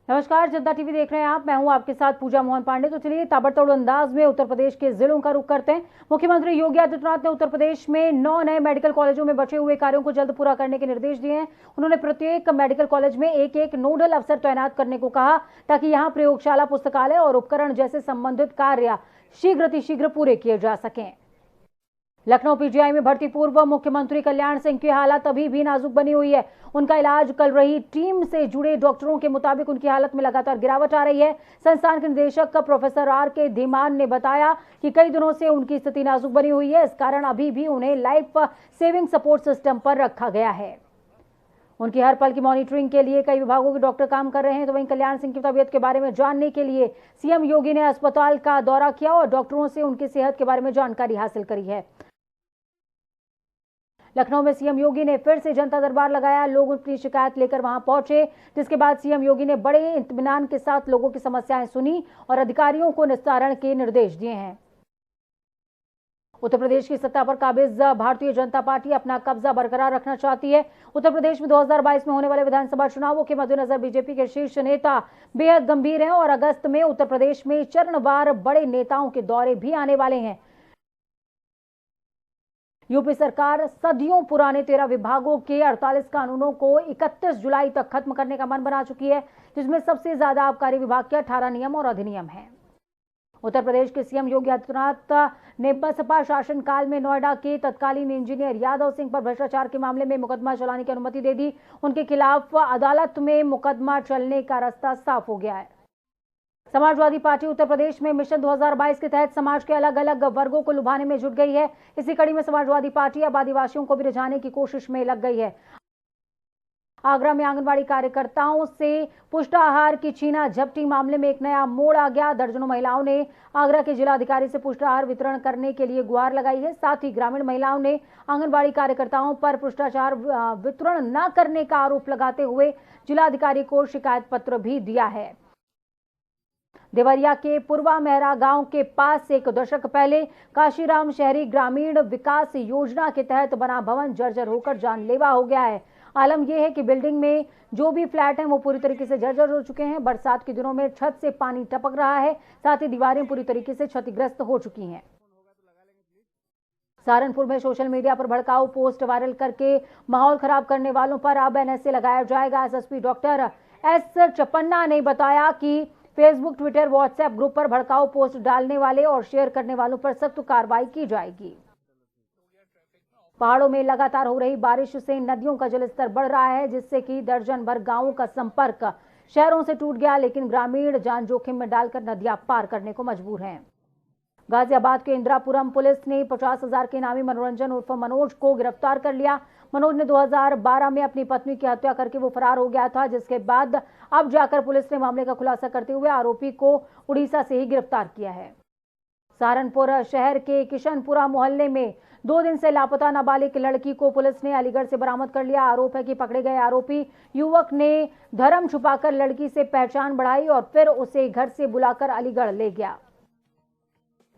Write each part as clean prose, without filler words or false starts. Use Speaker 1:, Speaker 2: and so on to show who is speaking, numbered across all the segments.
Speaker 1: नमस्कार, जनता टीवी देख रहे हैं आप। मैं हूं आपके साथ पूजा मोहन पांडे। तो चलिए ताबड़तोड़ अंदाज में उत्तर प्रदेश के जिलों का रुख करते हैं। मुख्यमंत्री योगी आदित्यनाथ ने उत्तर प्रदेश में 9 नए मेडिकल कॉलेजों में बचे हुए कार्यों को जल्द पूरा करने के निर्देश दिए हैं। उन्होंने प्रत्येक मेडिकल कॉलेज में एक एक नोडल अफसर तैनात करने को कहा, ताकि यहां प्रयोगशाला, पुस्तकालय और उपकरण जैसे संबंधित कार्य शीघ्र पूरे किए जा सकें। लखनऊ पीजीआई में भर्ती पूर्व मुख्यमंत्री कल्याण सिंह की हालत अभी भी नाजुक बनी हुई है। उनका इलाज कर रही टीम से जुड़े डॉक्टरों के मुताबिक उनकी हालत में लगातार गिरावट आ रही है। संस्थान के निदेशक प्रोफेसर R.K. धीमान ने बताया कि कई दिनों से उनकी स्थिति नाजुक बनी हुई है। इस कारण अभी भी उन्हें लाइफ सेविंग सपोर्ट सिस्टम पर रखा गया है। उनकी हर पल की मॉनिटरिंग के लिए कई विभागों के डॉक्टर काम कर रहे हैं। तो वहीं कल्याण सिंह की तबीयत के बारे में जानने के लिए सीएम योगी ने अस्पताल का दौरा किया और डॉक्टरों से उनकी सेहत के बारे में जानकारी हासिल करी है। लखनऊ में सीएम योगी ने फिर से जनता दरबार लगाया। लोग अपनी शिकायत लेकर वहां पहुंचे, जिसके बाद सीएम योगी ने बड़े इत्मीनान के साथ लोगों की समस्याएं सुनी और अधिकारियों को निस्तारण के निर्देश दिए हैं। उत्तर प्रदेश की सत्ता पर काबिज भारतीय जनता पार्टी अपना कब्जा बरकरार रखना चाहती है। उत्तर प्रदेश में 2022 में होने वाले विधानसभा चुनावों के मद्देनजर बीजेपी के शीर्ष नेता बेहद गंभीर हैं और अगस्त में उत्तर प्रदेश में चरणवार बड़े नेताओं के दौरे भी आने वाले हैं। यूपी सरकार सदियों पुराने 13 विभागों के 48 कानूनों को 31 जुलाई तक खत्म करने का मन बना चुकी है, जिसमें सबसे ज्यादा आबकारी विभाग के 18 नियम और अधिनियम हैं। उत्तर प्रदेश के सीएम योगी आदित्यनाथ ने बसपा शासनकाल में नोएडा के तत्कालीन इंजीनियर यादव सिंह पर भ्रष्टाचार के मामले में मुकदमा चलाने की अनुमति दे दी। उनके खिलाफ अदालत में मुकदमा चलने का रास्ता साफ हो गया है। समाजवादी पार्टी उत्तर प्रदेश में मिशन 2022 के तहत समाज के अलग अलग वर्गों को लुभाने में जुट गई है। इसी कड़ी में समाजवादी पार्टी अब आदिवासियों को भी रिझाने की कोशिश में लग गई है। आगरा में आंगनबाड़ी कार्यकर्ताओं से पुष्टाहार की छीना झपटी मामले में एक नया मोड़ आ गया। दर्जनों महिलाओं ने आगरा के जिलाधिकारी से पुष्टाहार वितरण करने के लिए गुहार लगाई है। साथ ही ग्रामीण महिलाओं ने आंगनबाड़ी कार्यकर्ताओं पर भ्रष्टाचार वितरण न करने का आरोप लगाते हुए जिलाधिकारी को शिकायत पत्र भी दिया है। देवरिया के पूर्वा मेहरा गांव के पास एक दशक पहले काशीराम शहरी ग्रामीण विकास योजना के तहत बना भवन जर्जर होकर जानलेवा हो गया है। आलम यह है कि बिल्डिंग में जो भी फ्लैट हैं वो पूरी तरीके से जर्जर हो चुके हैं। बरसात के दिनों में छत से पानी टपक रहा है, साथ ही दीवारें पूरी तरीके से क्षतिग्रस्त हो चुकी हैं। सहारनपुर में सोशल मीडिया पर भड़काऊ पोस्ट वायरल करके माहौल खराब करने वालों पर अब NSA लगाया जाएगा। SSP डॉक्टर S चपन्ना ने बताया कि फेसबुक, ट्विटर, व्हाट्सएप ग्रुप पर भड़काऊ पोस्ट डालने वाले और शेयर करने वालों पर सख्त कार्रवाई की जाएगी। पहाड़ों में लगातार हो रही बारिश से नदियों का जलस्तर बढ़ रहा है, जिससे कि दर्जन भर गांवों का संपर्क शहरों से टूट गया, लेकिन ग्रामीण जान जोखिम में डालकर नदियां पार करने को मजबूर हैं। गाजियाबाद के इंदिरापुरम पुलिस ने 50,000 के इनामी मनोरंजन उर्फ मनोज को गिरफ्तार कर लिया। मनोज ने 2012 में अपनी पत्नी की हत्या करके वो फरार हो गया था, जिसके बाद अब जाकर पुलिस ने मामले का खुलासा करते हुए आरोपी को उड़ीसा से ही गिरफ्तार किया है। सहारनपुर शहर के किशनपुरा मोहल्ले में 2 दिन से लापता नाबालिग लड़की को पुलिस ने अलीगढ़ से बरामद कर लिया। आरोप है कि पकड़े गए आरोपी युवक ने धर्म छुपाकर लड़की से पहचान बढ़ाई और फिर उसे घर से बुलाकर अलीगढ़ ले गया।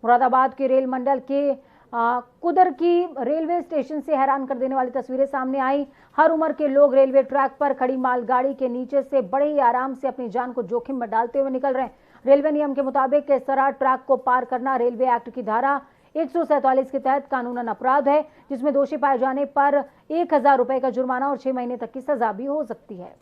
Speaker 1: मुरादाबाद के रेल मंडल के कुदर की रेलवे स्टेशन से हैरान कर देने वाली तस्वीरें सामने आई। हर उम्र के लोग रेलवे ट्रैक पर खड़ी मालगाड़ी के नीचे से बड़े ही आराम से अपनी जान को जोखिम में डालते हुए निकल रहे हैं। रेलवे नियम के मुताबिक इस तरह ट्रैक को पार करना रेलवे एक्ट की धारा 147 के तहत कानूनन अपराध है, जिसमें दोषी पाए जाने पर 1,000 रुपए का जुर्माना और 6 महीने तक की सजा भी हो सकती है।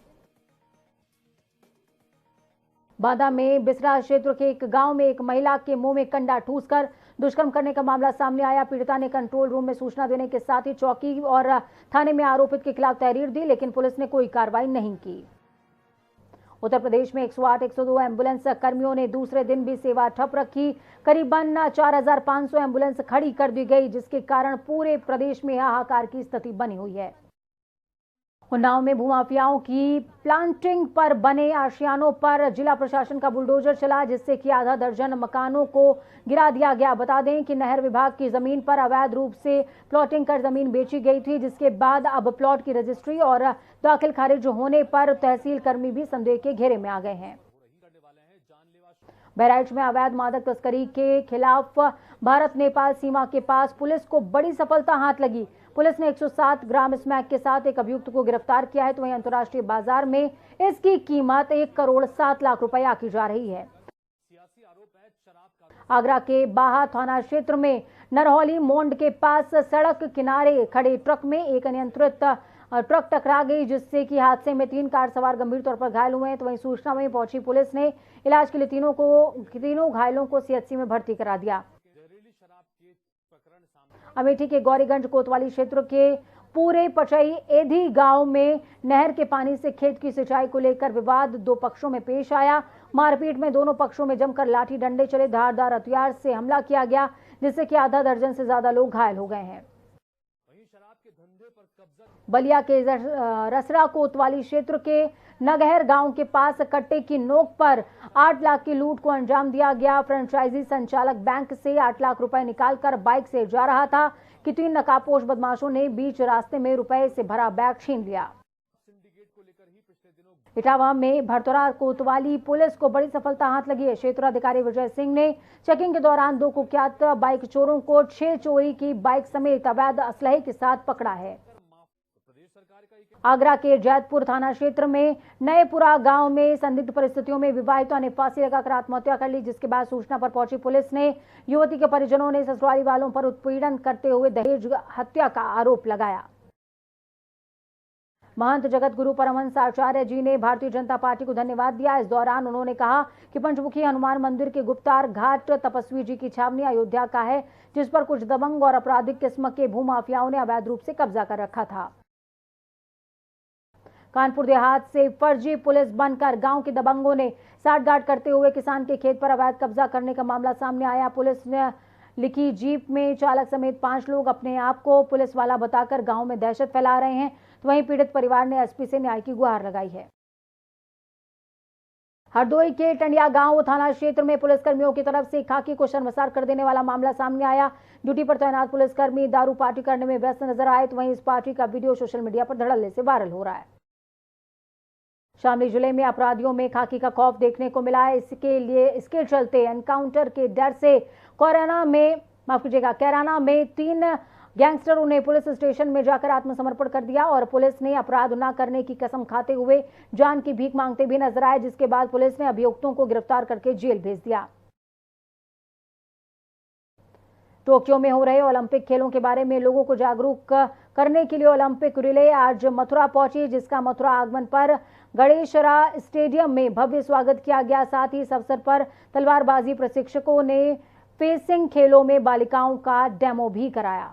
Speaker 1: बांदा में बिसरा क्षेत्र के एक गांव में एक महिला के मुंह में कंडा ठूसकर दुष्कर्म करने का मामला सामने आया। पीड़िता ने कंट्रोल रूम में सूचना देने के साथ ही चौकी और थाने में आरोपित के खिलाफ तहरीर दी, लेकिन पुलिस ने कोई कार्रवाई नहीं की। उत्तर प्रदेश में 108, 102 एम्बुलेंस कर्मियों ने दूसरे दिन भी सेवा ठप रखी। करीबन 4,500 एम्बुलेंस खड़ी कर दी गई, जिसके कारण पूरे प्रदेश में हाहाकार की स्थिति बनी हुई है। उन्नाव में भूमाफियाओं की प्लांटिंग पर बने आशियानों पर जिला प्रशासन का बुलडोजर चला, जिससे कि आधा दर्जन मकानों को गिरा दिया गया। बता दें कि नहर विभाग की जमीन पर अवैध रूप से प्लॉटिंग कर जमीन बेची गई थी, जिसके बाद अब प्लॉट की रजिस्ट्री और दाखिल खारिज होने पर तहसील कर्मी भी संदेह के घेरे में आ गए हैं। बहराइच में अवैध मादक तस्करी के खिलाफ भारत नेपाल सीमा के पास पुलिस को बड़ी सफलता हाथ लगी। पुलिस ने 107 ग्राम स्मैक के साथ एक अभियुक्त को गिरफ्तार किया है। तो वहीं अंतर्राष्ट्रीय बाजार में इसकी कीमत 1,07,00,000 रुपए आंकी जा रही है। आगरा के बाहा थाना क्षेत्र में नरहौली मोंड के पास सड़क किनारे खड़े ट्रक में एक अनियंत्रित ट्रक टकरा गई, जिससे कि हादसे में 3 कार सवार गंभीर तौर पर घायल हुए हैं। तो वहीं सूचना में पहुंची पुलिस ने इलाज के लिए तीनों घायलों को सीएचसी में भर्ती करा दिया। अमेठी के गौरीगंज कोतवाली क्षेत्र के पूरे पचई एधी गांव में नहर के पानी से खेत की सिंचाई को लेकर विवाद 2 पक्षों में पेश आया। मारपीट में दोनों पक्षों में जमकर लाठी डंडे चले, धारदार हथियार से हमला किया गया, जिससे कि आधा दर्जन से ज्यादा लोग घायल हो गए हैं। बलिया के रसरा कोतवाली क्षेत्र के नगहर गांव के पास कट्टे की नोक पर 8 लाख की लूट को अंजाम दिया गया। फ्रेंचाइजी संचालक बैंक से 8 लाख रुपए निकालकर बाइक से जा रहा था कि 3 नकाबपोश बदमाशों ने बीच रास्ते में रुपए से भरा बैग छीन लिया। इटावा में भरतौरा कोतवाली पुलिस को बड़ी सफलता हाथ लगी है। क्षेत्राधिकारी विजय सिंह ने चेकिंग के दौरान 2 कुख्यात बाइक चोरों को 6 चोरी की बाइक समेत अवैध असलहे के साथ पकड़ा है। आगरा के जैतपुर थाना क्षेत्र में नएपुरा गांव में संदिग्ध परिस्थितियों में विवाहिता ने फांसी लगाकर आत्महत्या कर ली, जिसके बाद सूचना पर पहुंची पुलिस ने युवती के परिजनों ने ससुराली वालों पर उत्पीड़न करते हुए दहेज हत्या का आरोप लगाया। महंत जगत गुरु परमहंस आचार्य जी ने भारतीय जनता पार्टी को धन्यवाद दिया। इस दौरान उन्होंने कहा कि पंचमुखी हनुमान मंदिर के गुप्तार घाट तपस्वी जी की छावनी अयोध्या का है, जिस पर कुछ दबंग और आपराधिक किस्म के भूमाफियाओं ने अवैध रूप से कब्जा कर रखा था। कानपुर देहात से फर्जी पुलिस बनकर गांव के दबंगों ने साठगांठ करते हुए किसान के खेत पर अवैध कब्जा करने का मामला सामने आया। पुलिस ने लिखी जीप में चालक समेत 5 लोग अपने आप को पुलिस वाला बताकर गांव में दहशत फैला रहे हैं। तो वहीं पीड़ित परिवार ने एसपी से न्याय की गुहार लगाई है। हरदोई के टंडिया गांव थाना क्षेत्र में पुलिसकर्मियों की तरफ से खाकी को शर्मसार कर देने वाला मामला सामने आया। ड्यूटी पर तैनात पुलिसकर्मी दारू पार्टी करने में व्यस्त नजर आए। तो वहीं इस पार्टी का वीडियो सोशल मीडिया पर धड़ल्ले से वायरल हो रहा है। शामली जिले में अपराधियों में खाकी का खौफ देखने को मिला है। इसके चलते एनकाउंटर के डर से कैराना में 3 गैंगस्टरों ने पुलिस स्टेशन में जाकर आत्मसमर्पण कर दिया और पुलिस ने अपराध न करने की कसम खाते हुए जान की भीख मांगते भी नजर आए, जिसके बाद पुलिस ने अभियुक्तों को गिरफ्तार करके जेल भेज दिया। टोक्यो में हो रहे ओलंपिक खेलों के बारे में लोगों को जागरूक करने के लिए ओलंपिक रिले आज मथुरा पहुंची, जिसका मथुरा आगमन पर गणेशरा स्टेडियम में भव्य स्वागत किया गया। साथ ही इस अवसर पर तलवारबाजी प्रशिक्षकों ने फेंसिंग खेलों में बालिकाओं का डेमो भी कराया।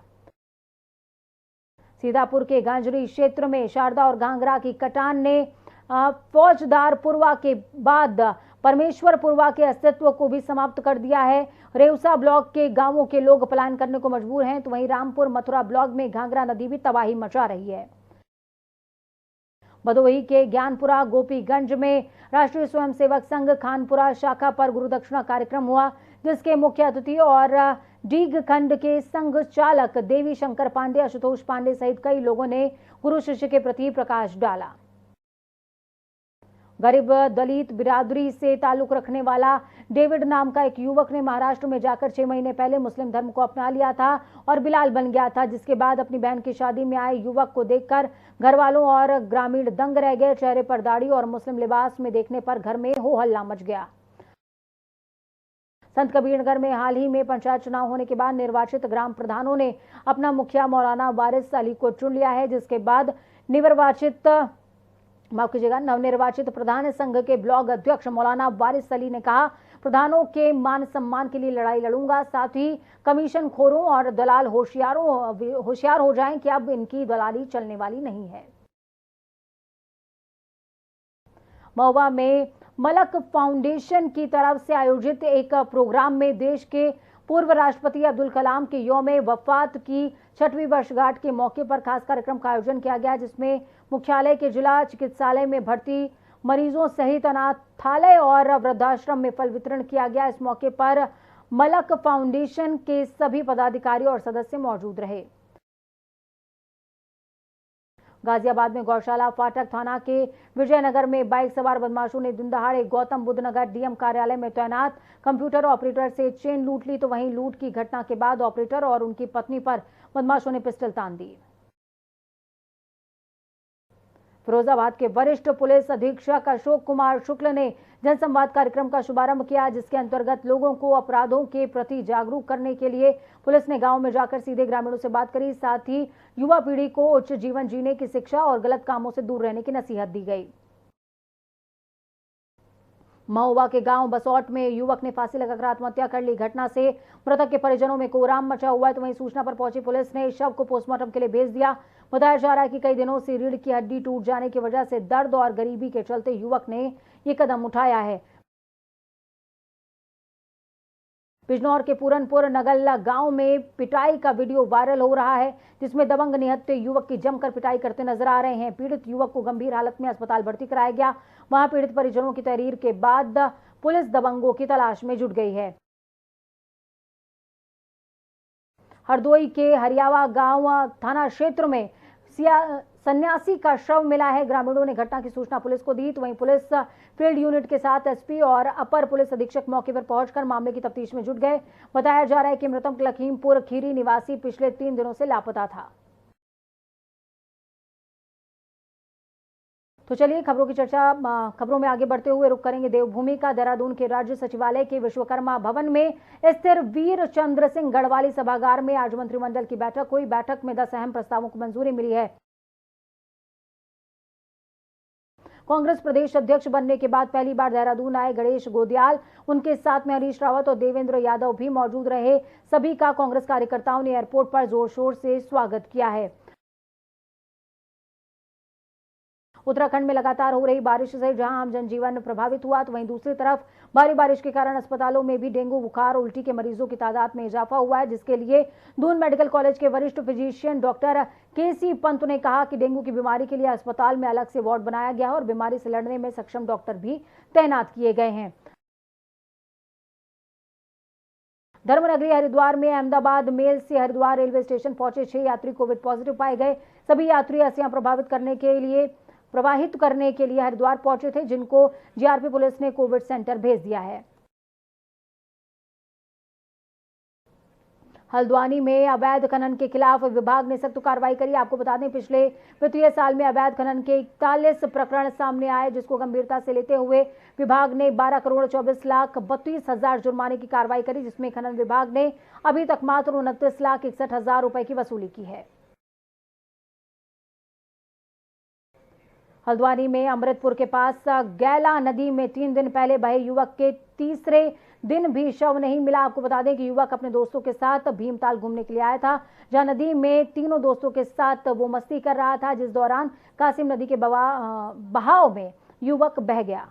Speaker 1: सीतापुर के गांजरी क्षेत्र में शारदा और घाघरा की कटान ने फौजदारपुरवा के बाद परमेश्वरपुरवा के अस्तित्व को भी समाप्त कर दिया है। रेवसा ब्लॉक के गांवों के लोग पलायन करने को मजबूर हैं। तो वहीं रामपुर मथुरा ब्लॉक में घाघरा नदी भी तबाही मचा रही है। भदोही के ज्ञानपुरा गोपीगंज में राष्ट्रीय स्वयंसेवक संघ खानपुरा शाखा पर गुरुदक्षिणा कार्यक्रम हुआ, जिसके मुख्य अतिथि और डीग खंड के संघ चालक देवी शंकर पांडे, आशुतोष पांडे सहित कई लोगों ने गुरु शिष्य के प्रति प्रकाश डाला। गरीब दलित बिरादरी से ताल्लुक रखने वाला डेविड नाम का एक युवक ने महाराष्ट्र में जाकर 6 महीने पहले मुस्लिम धर्म को अपना लिया था और बिलाल बन गया था, जिसके बाद अपनी बहन की शादी में आए युवक को देखकर घर वालों और ग्रामीण दंग रह गए। चेहरे पर दाढ़ी और मुस्लिम लिबास में देखने पर घर में हो हल्ला मच गया। संत कबीरनगर में हाल ही में पंचायत चुनाव होने के बाद निर्वाचित ग्राम प्रधानों ने अपना मुखिया मौलाना वारिस अली को चुन लिया है, जिसके बाद नवनिर्वाचित प्रधान संघ के ब्लॉक अध्यक्ष मौलाना वारिस अली ने कहा, प्रधानों के मान सम्मान के लिए लड़ाई लड़ूंगा। साथ ही कमीशन खोरों और दलाल होशियार हो जाएं कि अब इनकी दलाली चलने वाली नहीं है। महुआ में मलक फाउंडेशन की तरफ से आयोजित एक प्रोग्राम में देश के पूर्व राष्ट्रपति अब्दुल कलाम के यौम वफात की 6वीं वर्षगांठ के मौके पर खास कार्यक्रम का आयोजन किया गया, जिसमें मुख्यालय के जिला चिकित्सालय में भर्ती मरीजों सहित अनाथालय और वृद्धाश्रम में फल वितरण किया गया। इस मौके पर मलक फाउंडेशन के सभी पदाधिकारी और सदस्य मौजूद रहे। गाजियाबाद में गौशाला फाटक थाना के विजयनगर में बाइक सवार बदमाशों ने दिन दहाड़े गौतम बुद्ध नगर डीएम कार्यालय में तैनात कंप्यूटर ऑपरेटर से चेन लूट ली। तो वहीं लूट की घटना के बाद ऑपरेटर और उनकी पत्नी पर बदमाशों ने पिस्टल तान दी। फिरोजाबाद के वरिष्ठ पुलिस अधीक्षक अशोक कुमार शुक्ल ने जनसंवाद कार्यक्रम का शुभारंभ किया, जिसके अंतर्गत लोगों को अपराधों के प्रति जागरूक करने के लिए पुलिस ने गांव में जाकर सीधे ग्रामीणों से बात करी। साथ ही युवा पीढ़ी को उच्च जीवन जीने की शिक्षा और गलत कामों से दूर रहने की नसीहत दी गई। महुआ के गांव बसौट में युवक ने फांसी लगाकर आत्महत्या कर ली। घटना से मृतक के परिजनों में कोहराम मचा हुआ है, तो वहीं सूचना पर पहुंची पुलिस ने शव को पोस्टमार्टम के लिए भेज दिया। बताया जा रहा है कि कई दिनों से रीढ़ की हड्डी टूट जाने की वजह से दर्द और गरीबी के चलते युवक ने ये कदम उठाया है। बिजनौर के पूरनपुर नगल गांव में पिटाई का वीडियो वायरल हो रहा है, जिसमें दबंग निहत्थे युवक की जमकर पिटाई करते नजर आ रहे हैं। पीड़ित युवक को गंभीर हालत में अस्पताल भर्ती कराया गया। वहां पीड़ित परिजनों की तहरीर के बाद पुलिस दबंगों की तलाश में जुट गई है। हरदोई के हरियावा गांव थाना क्षेत्र में सन्यासी का शव मिला है। ग्रामीणों ने घटना की सूचना पुलिस को दी, तो वहीं पुलिस फील्ड यूनिट के साथ एसपी और अपर पुलिस अधीक्षक मौके पर पहुंचकर मामले की तफ्तीश में जुट गए। बताया जा रहा है कि मृतक लखीमपुर खीरी निवासी पिछले 3 दिनों से लापता था। तो चलिए खबरों में आगे बढ़ते हुए रुक करेंगे देवभूमि का। देहरादून के राज्य सचिवालय के विश्वकर्मा भवन में स्थित वीर चंद्र सिंह गढ़वाली सभागार में आज मंत्रिमंडल की बैठक हुई। बैठक में 10 अहम प्रस्तावों को मंजूरी मिली है। कांग्रेस प्रदेश अध्यक्ष बनने के बाद पहली बार देहरादून आए गणेश गोदियाल, उनके साथ में हरीश रावत और देवेंद्र यादव भी मौजूद रहे। सभी का कांग्रेस कार्यकर्ताओं ने एयरपोर्ट पर जोर शोर से स्वागत किया है। उत्तराखंड में लगातार हो रही बारिश से जहां आम जनजीवन प्रभावित हुआ, तो वहीं दूसरी तरफ भारी बारिश के कारण अस्पतालों में भी डेंगू, बुखार, उल्टी के मरीजों की तादाद में इजाफा हुआ है, जिसके लिए दून मेडिकल कॉलेज के वरिष्ठ फिजिशियन डॉक्टर केसी पंत ने कहा कि डेंगू की बीमारी के लिए अस्पताल में अलग से वार्ड बनाया गया है और बीमारी से लड़ने में सक्षम डॉक्टर भी तैनात किए गए हैं। धर्मनगरी हरिद्वार में अहमदाबाद मेल से हरिद्वार रेलवे स्टेशन पहुंचे 6 यात्री कोविड पॉजिटिव पाए गए। सभी यात्री अस्सियां प्रवाहित करने के लिए हरिद्वार पहुंचे थे, जिनको जीआरपी पुलिस ने कोविड सेंटर भेज दिया है। हल्द्वानी में अवैध खनन के खिलाफ विभाग ने सख्त कार्रवाई करी। आपको बता दें, पिछले वित्तीय साल में अवैध खनन के 41 प्रकरण सामने आए, जिसको गंभीरता से लेते हुए विभाग ने 12,24,32,000 जुर्माने की कार्रवाई करी, जिसमें खनन विभाग ने अभी तक मात्र 29,61,000 रुपए की वसूली की है। हल्द्वानी में अमृतपुर के पास गैला नदी में 3 दिन पहले बहे युवक के तीसरे दिन भी शव नहीं मिला। आपको बता दें कि युवक अपने दोस्तों के साथ भीमताल घूमने के लिए आया था, जहां नदी में तीनों दोस्तों के साथ वो मस्ती कर रहा था, जिस दौरान कासिम नदी के बहाव में युवक बह गया।